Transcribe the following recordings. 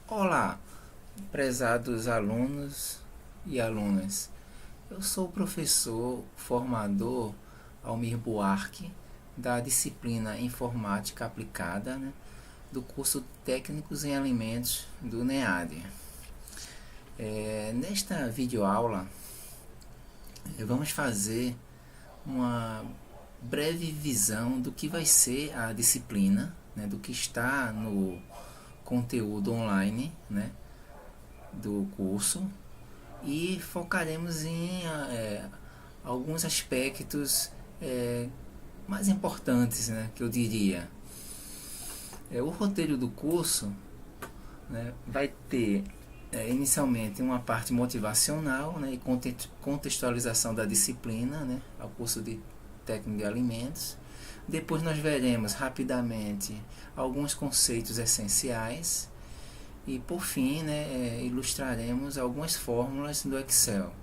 Olá, prezados alunos e alunas. Eu sou o professor formador Almir Buarque, da disciplina Informática Aplicada, do curso Técnicos em Alimentos do NEAD. Nesta videoaula, vamos fazer uma breve visão do que vai ser a disciplina, do que está no conteúdo online, do curso, e focaremos em alguns aspectos mais importantes, que eu diria. O roteiro do curso, vai ter inicialmente uma parte motivacional, e contextualização da disciplina, ao curso de técnico de alimentos. Depois nós veremos rapidamente alguns conceitos essenciais e por fim ilustraremos algumas fórmulas do Excel.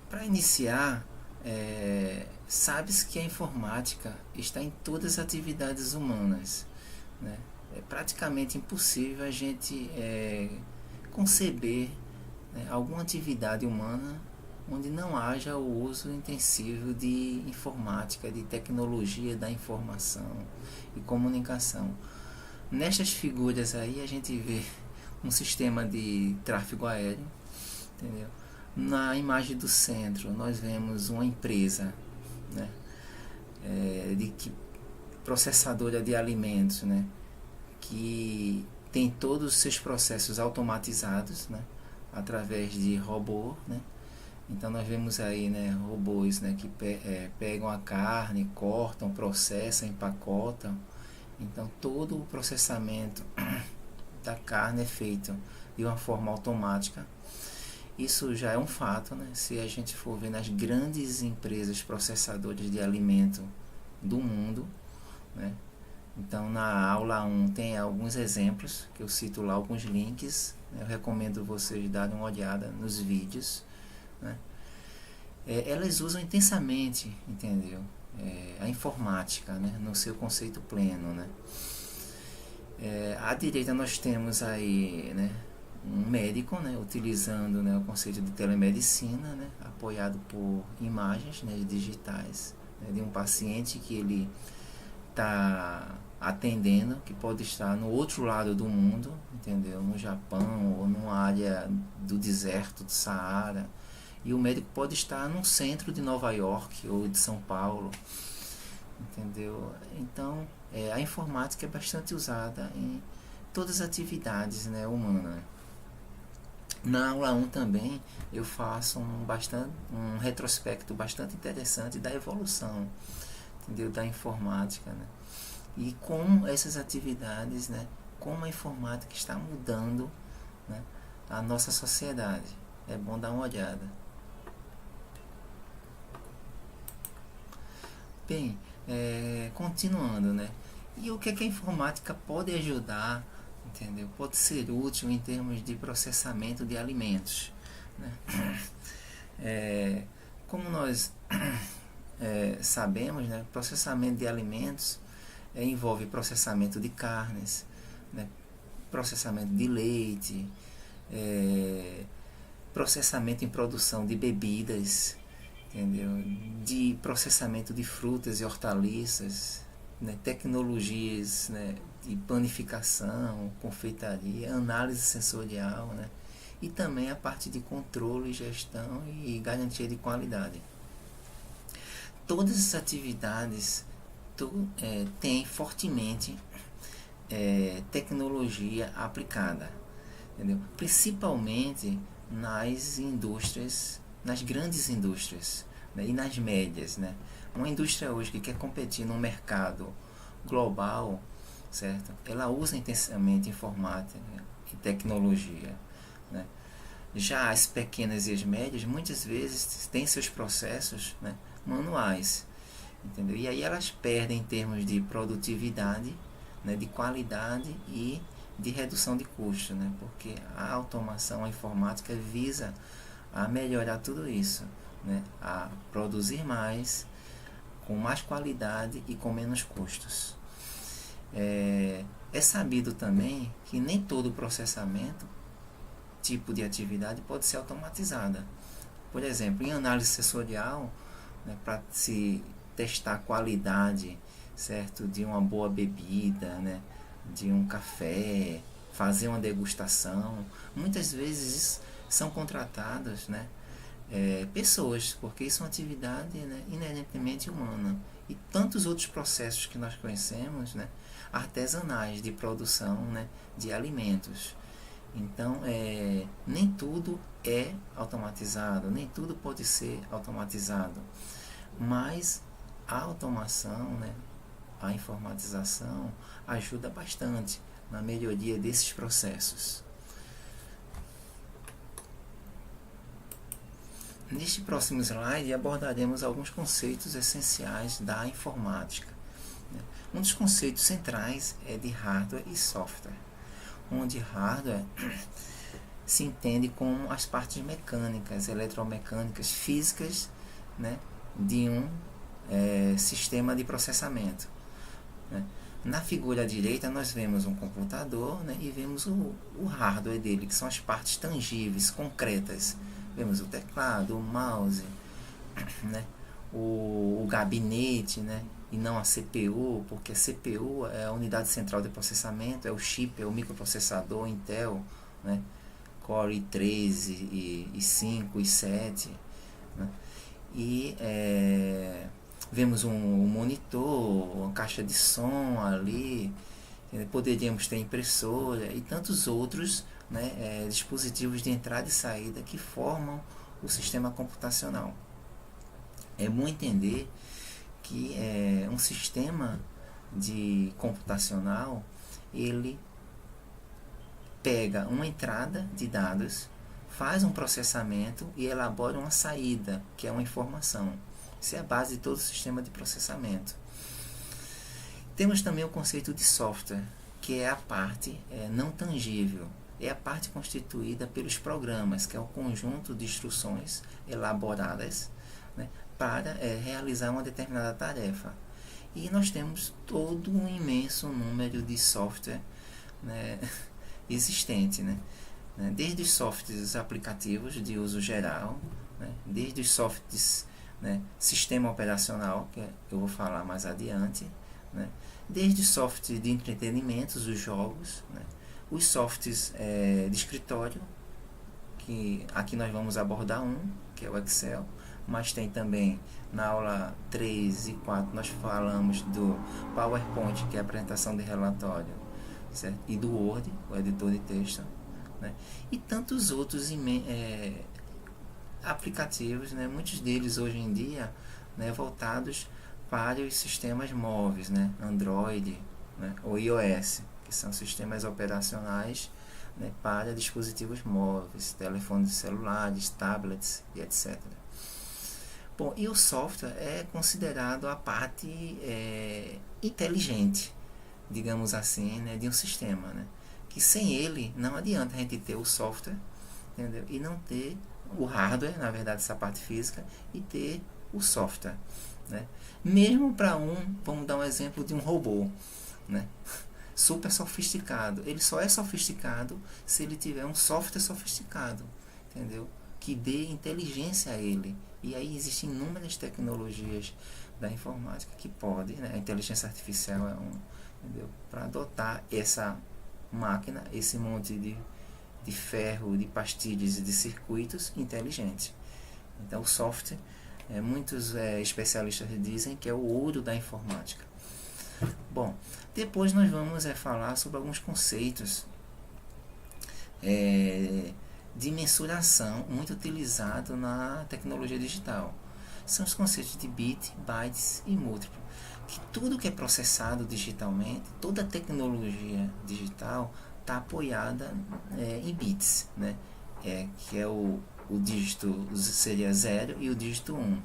Para iniciar, sabe-se que a informática está em todas as atividades humanas. É praticamente impossível a gente conceber alguma atividade humana onde não haja o uso intensivo de informática, de tecnologia da informação e comunicação. Nestas figuras aí a gente vê um sistema de tráfego aéreo, entendeu? Na imagem do centro nós vemos uma empresa, processadora de alimentos, que tem todos os seus processos automatizados, através de robô, Então nós vemos aí robôs que pegam a carne, cortam, processam, empacotam. Então todo o processamento da carne é feito de uma forma automática. Isso já é um fato, se a gente for ver nas grandes empresas processadoras de alimento do mundo. Então na aula 1 tem alguns exemplos, que eu cito lá alguns links. Eu recomendo vocês darem uma olhada nos vídeos. Elas usam intensamente, entendeu? A informática, no seu conceito pleno. À direita nós temos aí um médico, utilizando o conceito de telemedicina, apoiado por imagens digitais, de um paciente que ele está atendendo, que pode estar no outro lado do mundo, entendeu? No Japão ou numa área do deserto do Saara. E o médico pode estar num centro de Nova York ou de São Paulo, entendeu? Então a informática é bastante usada em todas as atividades humanas. Na aula 1 também eu faço um retrospecto bastante interessante da evolução, entendeu? Da informática, e como essas atividades, como a informática está mudando a nossa sociedade. É bom dar uma olhada. Bem, continuando, e o que a informática pode ajudar, entendeu? Pode ser útil em termos de processamento de alimentos, como nós sabemos, processamento de alimentos envolve processamento de carnes, processamento de leite, processamento em produção de bebidas, entendeu? De processamento de frutas e hortaliças, tecnologias de panificação, confeitaria, análise sensorial, e também a parte de controle, gestão e garantia de qualidade. Todas essas atividades têm fortemente tecnologia aplicada, entendeu? Principalmente nas indústrias, nas grandes indústrias, e nas médias. Uma indústria hoje que quer competir no mercado global, certo? Ela usa intensamente informática e tecnologia. Já as pequenas e as médias muitas vezes têm seus processos manuais, entendeu? E aí elas perdem em termos de produtividade, de qualidade e de redução de custo, porque a automação, a informática visa a melhorar tudo isso, a produzir mais, com mais qualidade e com menos custos. É sabido também que nem todo processamento, tipo de atividade, pode ser automatizada. Por exemplo, em análise sensorial, né, para se testar a qualidade, certo, de uma boa bebida, né, de um café, fazer uma degustação, muitas vezes são contratadas, né, pessoas, porque isso é uma atividade, né, inerentemente humana. E tantos outros processos que nós conhecemos, né, artesanais de produção, né, de alimentos. Então, nem tudo é automatizado, nem tudo pode ser automatizado, mas a automação, né, a informatização ajuda bastante na melhoria desses processos. Neste próximo slide abordaremos alguns conceitos essenciais da informática. Um dos conceitos centrais é de hardware e software, onde hardware se entende como as partes mecânicas, eletromecânicas, físicas, né, de um sistema de processamento. Né. Na figura direita nós vemos um computador, né, e vemos o hardware dele, que são as partes tangíveis, concretas. Vemos o teclado, o mouse, né, o gabinete, né, e não a CPU, porque a CPU é a unidade central de processamento, é o chip, é o microprocessador Intel, né, Core i3 e 5 e 7, né, e vemos um monitor, uma caixa de som ali, poderíamos ter impressora e tantos outros, né, dispositivos de entrada e saída que formam o sistema computacional. É bom entender que um sistema de computacional, ele pega uma entrada de dados, faz um processamento e elabora uma saída, que é uma informação. Isso é a base de todo o sistema de processamento. Temos também o conceito de software, que é a parte não tangível. É a parte constituída pelos programas, que é o conjunto de instruções elaboradas, né, para realizar uma determinada tarefa. E nós temos todo um imenso número de software, né, existente, né? Desde os softwares aplicativos de uso geral, né, desde os softwares, né, sistema operacional, que eu vou falar mais adiante, né, desde softwares de entretenimento, os jogos, né, os softwares de escritório, que aqui nós vamos abordar que é o Excel, mas tem também na aula 3 e 4 nós falamos do PowerPoint, que é a apresentação de relatório, certo? E do Word, o editor de texto, né? E tantos outros aplicativos, né? Muitos deles hoje em dia, né, voltados para os sistemas móveis, né? Android, né, ou iOS, que são sistemas operacionais, né, para dispositivos móveis, telefones celulares, tablets e etc. Bom, e o software é considerado a parte inteligente, digamos assim, né, de um sistema, né? Que sem ele não adianta a gente ter o software, entendeu? E não ter o hardware, na verdade, essa parte física, e ter o software, né? Mesmo para vamos dar um exemplo de um robô, né, super sofisticado. Ele só é sofisticado se ele tiver um software sofisticado, entendeu? Que dê inteligência a ele. E aí existem inúmeras tecnologias da informática que podem, né? A inteligência artificial é entendeu? Para adotar essa máquina, esse monte de ferro, de pastilhas e de circuitos inteligentes. Então o software, muitos especialistas dizem que é o ouro da informática. Bom, depois nós vamos falar sobre alguns conceitos de mensuração muito utilizado na tecnologia digital. São os conceitos de bit, bytes e múltiplo. Que tudo que é processado digitalmente, toda a tecnologia digital está apoiada em bits, né? Que é o dígito seria 0 e o dígito 1.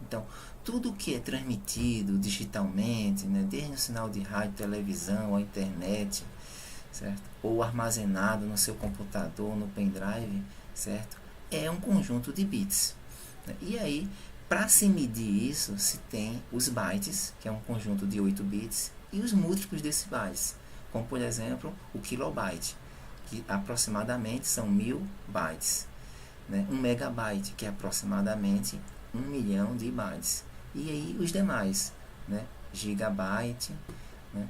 Então, tudo que é transmitido digitalmente, né, desde o sinal de rádio, televisão, a internet, certo? Ou armazenado no seu computador, no pendrive, certo? É um conjunto de bits, né? E aí, Para se medir isso, se tem os bytes, que é um conjunto de 8 bits, e os múltiplos desses bytes, como por exemplo o kilobyte, que aproximadamente são 1000 bytes, né? 1 megabyte, que é aproximadamente 1 milhão de bytes, e aí os demais, né? Gigabyte, né?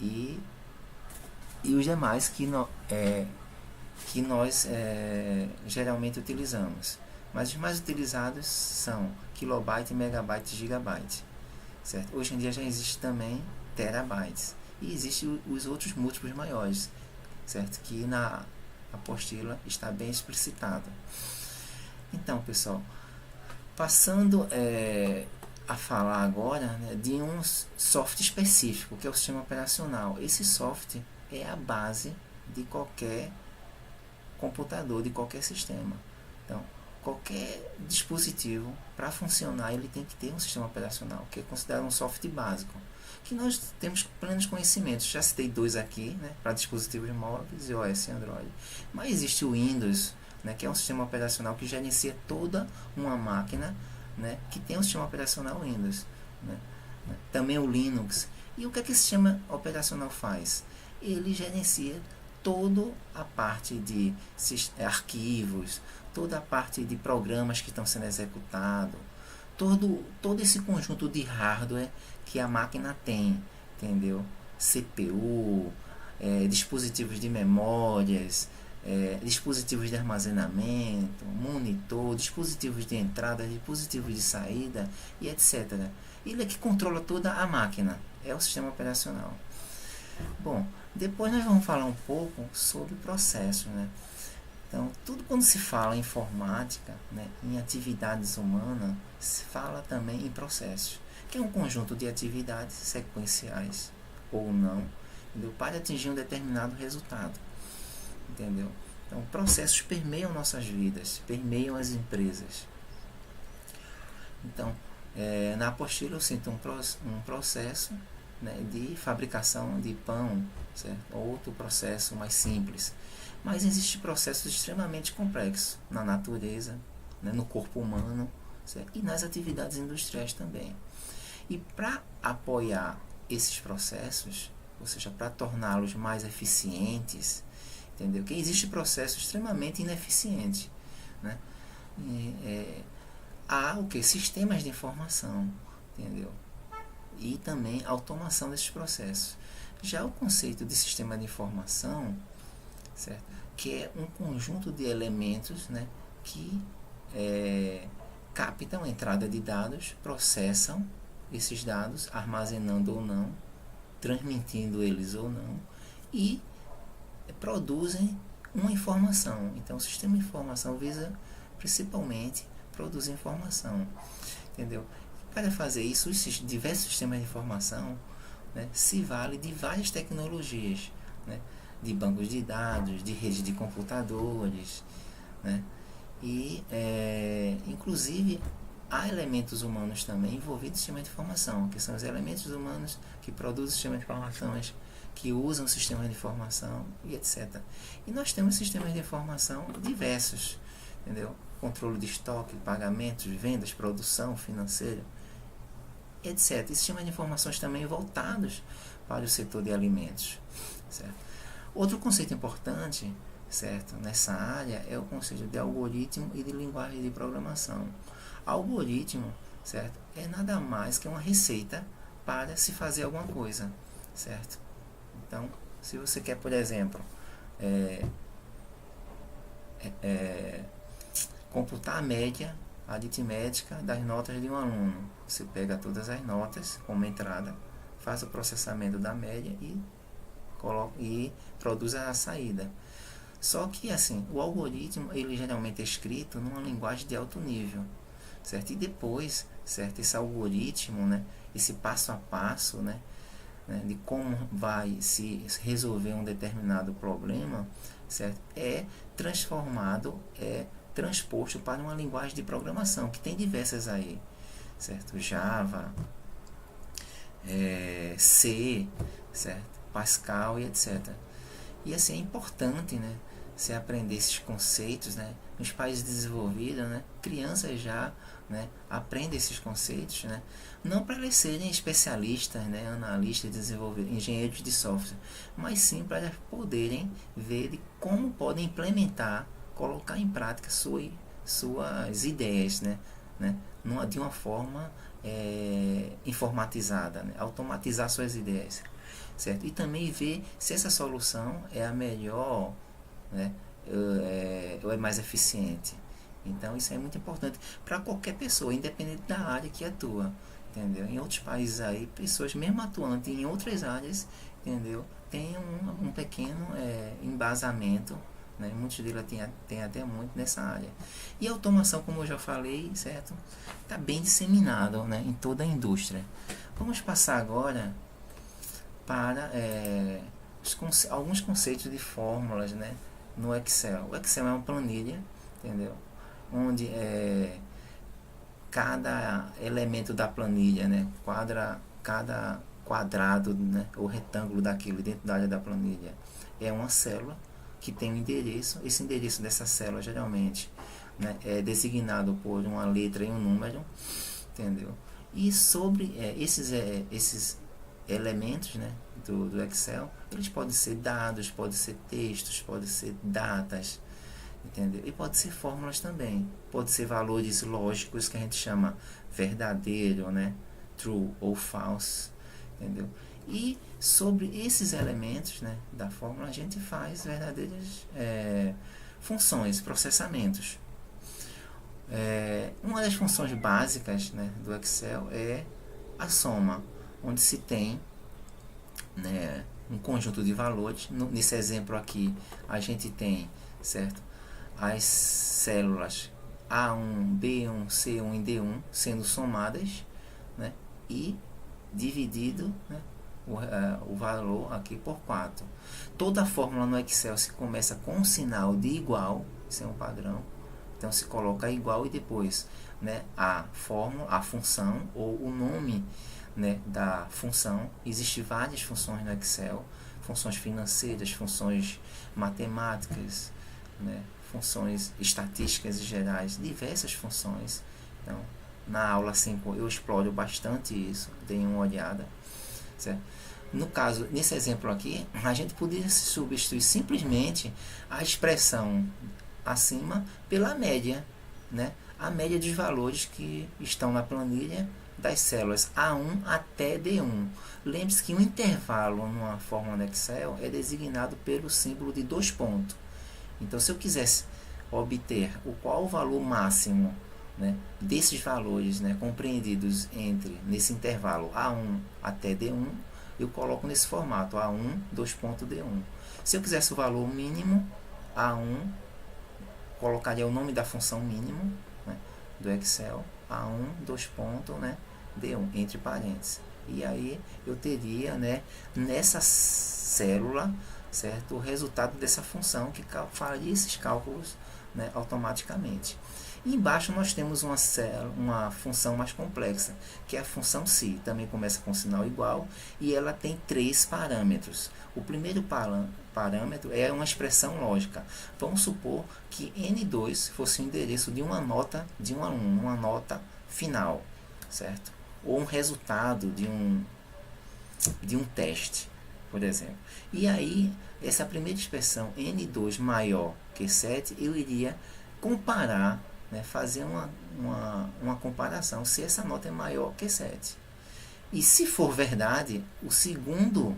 e os demais que nós geralmente utilizamos. Mas os mais utilizados são kilobyte, megabyte e gigabyte, certo? Hoje em dia já existe também terabytes, e existem os outros múltiplos maiores, certo? Que na apostila está bem explicitado. Então, pessoal, passando a falar agora, né, de um software específico, que é o sistema operacional. Esse software é a base de qualquer computador, de qualquer sistema. Então, qualquer dispositivo, para funcionar, ele tem que ter um sistema operacional, que é considerado um software básico, que nós temos plenos conhecimentos. Já citei 2 aqui, né, para dispositivos móveis, iOS e Android. Mas existe o Windows, né, que é um sistema operacional que gerencia toda uma máquina, né, que tem um sistema operacional Windows, né. Também o Linux. E o que esse sistema operacional faz? Ele gerencia toda a parte de arquivos, toda a parte de programas que estão sendo executados, todo esse conjunto de hardware que a máquina tem, entendeu? CPU, dispositivos de memórias, dispositivos de armazenamento, monitor, dispositivos de entrada, dispositivos de saída e etc. Ele é que controla toda a máquina, é o sistema operacional. Bom, depois nós vamos falar um pouco sobre processos, né? Então, tudo quando se fala em informática, né, em atividades humanas, se fala também em processos, que é um conjunto de atividades sequenciais ou não, entendeu? Para atingir um determinado resultado, entendeu? Então, processos permeiam nossas vidas, permeiam as empresas. Então, na apostila eu sinto um processo, né, de fabricação de pão, certo? Outro processo mais simples. Mas existem processos extremamente complexos na natureza, né, no corpo humano, certo? E nas atividades industriais também. E para apoiar esses processos, ou seja, para torná-los mais eficientes, entendeu? Que existe processo extremamente ineficiente, né? Há o que? Sistemas de informação, entendeu? E também automação desses processos. Já o conceito de sistema de informação, certo? Que é um conjunto de elementos, né, que captam a entrada de dados, processam esses dados, armazenando ou não, transmitindo eles ou não, e produzem uma informação. Então, o sistema de informação visa principalmente produzir informação, entendeu? Para fazer isso, os diversos sistemas de informação, né, se vale de várias tecnologias, né, de bancos de dados, de redes de computadores, né, e inclusive há elementos humanos também envolvidos no sistema de informação, que são os elementos humanos que produzem o sistema de informações, que usam o sistema de informação e etc. E nós temos sistemas de informação diversos, entendeu? Controle de estoque, pagamentos, vendas, produção financeira, etc. E sistemas de informações também voltados para o setor de alimentos, certo? Outro conceito importante, certo, nessa área é o conceito de algoritmo e de linguagem de programação. Algoritmo, certo, é nada mais que uma receita para se fazer alguma coisa, certo? Então, se você quer, por exemplo, computar a média aritmética das notas de um aluno, você pega todas as notas como entrada, faz o processamento da média e produz a saída. Só que assim, o algoritmo ele geralmente é escrito numa linguagem de alto nível, certo? E depois, certo, esse algoritmo, né, esse passo a passo, né, de como vai se resolver um determinado problema, certo, é transformado, transposto para uma linguagem de programação, que tem diversas aí, certo? Java, C, certo? Pascal e etc. E assim, é importante, né, você aprender esses conceitos, né? Nos países desenvolvidos, né? Crianças já, né, aprendem esses conceitos, né? Não para eles serem especialistas, né, analistas, desenvolvedores, engenheiros de software, mas sim para eles poderem ver de como podem implementar, colocar em prática suas ideias, né? De uma forma informatizada, né? Automatizar suas ideias, certo? E também ver se essa solução é a melhor, né? Ou é mais eficiente. Então isso é muito importante para qualquer pessoa, independente da área que atua, entendeu? Em outros países aí, pessoas mesmo atuantes em outras áreas, entendeu? Tem um pequeno embasamento, né? Muitos deles tem até muito nessa área. E a automação, como eu já falei, certo? Está bem disseminado, né, em toda a indústria. Vamos passar agora para alguns conceitos de fórmulas, né, no Excel. O Excel é uma planilha, entendeu? Onde cada elemento da planilha, né, cada quadrado, né, ou retângulo daquilo dentro da área da planilha é uma célula que tem um endereço. Esse endereço dessa célula geralmente, né, é designado por uma letra e um número, entendeu? E sobre esses elementos, né, do Excel, eles podem ser dados, podem ser textos, podem ser datas, entendeu? E pode ser fórmulas também, pode ser valores lógicos que a gente chama verdadeiro, né, true ou false, entendeu? E sobre esses elementos, né, da fórmula a gente faz verdadeiras funções, processamentos. Uma das funções básicas, né, do Excel é a soma, onde se tem, né, um conjunto de valores. Nesse exemplo aqui a gente tem, certo, as células A1, B1, C1 e D1 sendo somadas, né, e dividido, né, o valor aqui por 4. Toda a fórmula no Excel se começa com um sinal de igual, isso é um padrão. Então se coloca igual e depois, né, a fórmula, a função ou o nome, né, da função. Existem várias funções no Excel, funções financeiras, funções matemáticas, né, funções estatísticas e gerais, diversas funções. Então, na aula 5 eu exploro bastante isso, deem uma olhada, certo? No caso, nesse exemplo aqui, a gente poderia substituir simplesmente a expressão acima pela média, né? A média dos valores que estão na planilha das células A1 até D1. Lembre-se que um intervalo numa fórmula no Excel é designado pelo símbolo de 2 pontos. Então, se eu quisesse obter qual o valor máximo, né, desses valores, né, compreendidos nesse intervalo A1 até D1, eu coloco nesse formato A1, 2.D1. Se eu quisesse o valor mínimo, A1, colocaria o nome da função mínimo, né, do Excel, A1, 2 pontos, né, D1, entre parênteses. E aí eu teria, né, nessa célula, certo, o resultado dessa função que faria esses cálculos, né, automaticamente. E embaixo nós temos uma função mais complexa, que é a função si. Também começa com sinal igual e ela tem 3 parâmetros. O primeiro parâmetro é uma expressão lógica. Vamos supor que N2 fosse o endereço de uma nota de um aluno, uma nota final, certo? Ou um resultado de um teste, por exemplo. E aí, essa primeira expressão, N2 maior que 7, eu iria comparar, né, fazer uma comparação se essa nota é maior que 7. E se for verdade, o segundo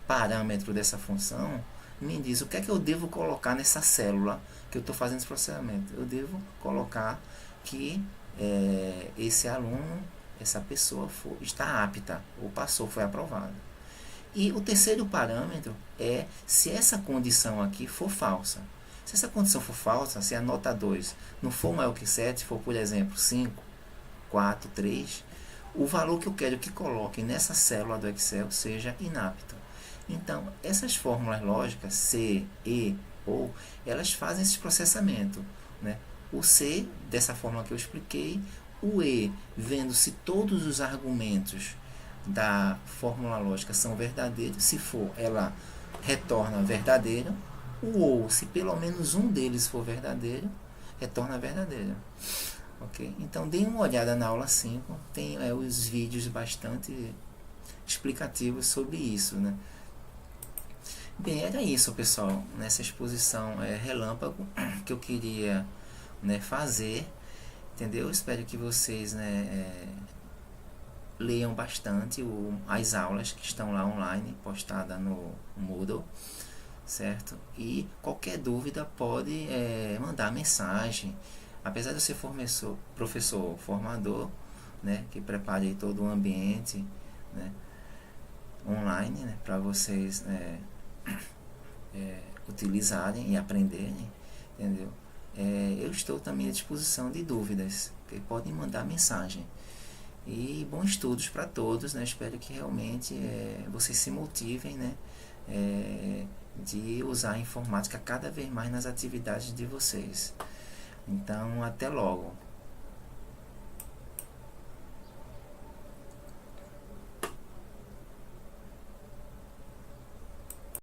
parâmetro dessa função me diz o que é que eu devo colocar nessa célula que eu estou fazendo esse processamento. Eu devo colocar que esse aluno, essa pessoa está apta, ou passou, foi aprovado. E o terceiro parâmetro é se essa condição aqui for falsa. Se essa condição for falsa, se a nota 2 não for maior que 7, for, por exemplo, 5, 4, 3, o valor que eu quero que coloque nessa célula do Excel seja inapto. Então, essas fórmulas lógicas, C, E, ou, elas fazem esse processamento, né? O C, dessa forma que eu expliquei, o E, vendo se todos os argumentos da fórmula lógica são verdadeiros, se for, ela retorna verdadeiro, ou se pelo menos um deles for verdadeiro, retorna verdadeiro. Ok? Então dê uma olhada na aula 5, tem os vídeos bastante explicativos sobre isso, né? Bem, era isso, pessoal, nessa exposição relâmpago que eu queria, né, fazer, entendeu? Espero que vocês, né, leiam bastante as aulas que estão lá online, postadas no Moodle, certo? E qualquer dúvida pode mandar mensagem. Apesar de eu ser professor formador, né, que prepare todo o ambiente, né, online, né, para vocês utilizarem e aprenderem, entendeu? Eu estou também à disposição de dúvidas, que podem mandar mensagem. E bons estudos para todos, né? Espero que realmente vocês se motivem, né, de usar a informática cada vez mais nas atividades de vocês. Então, até logo.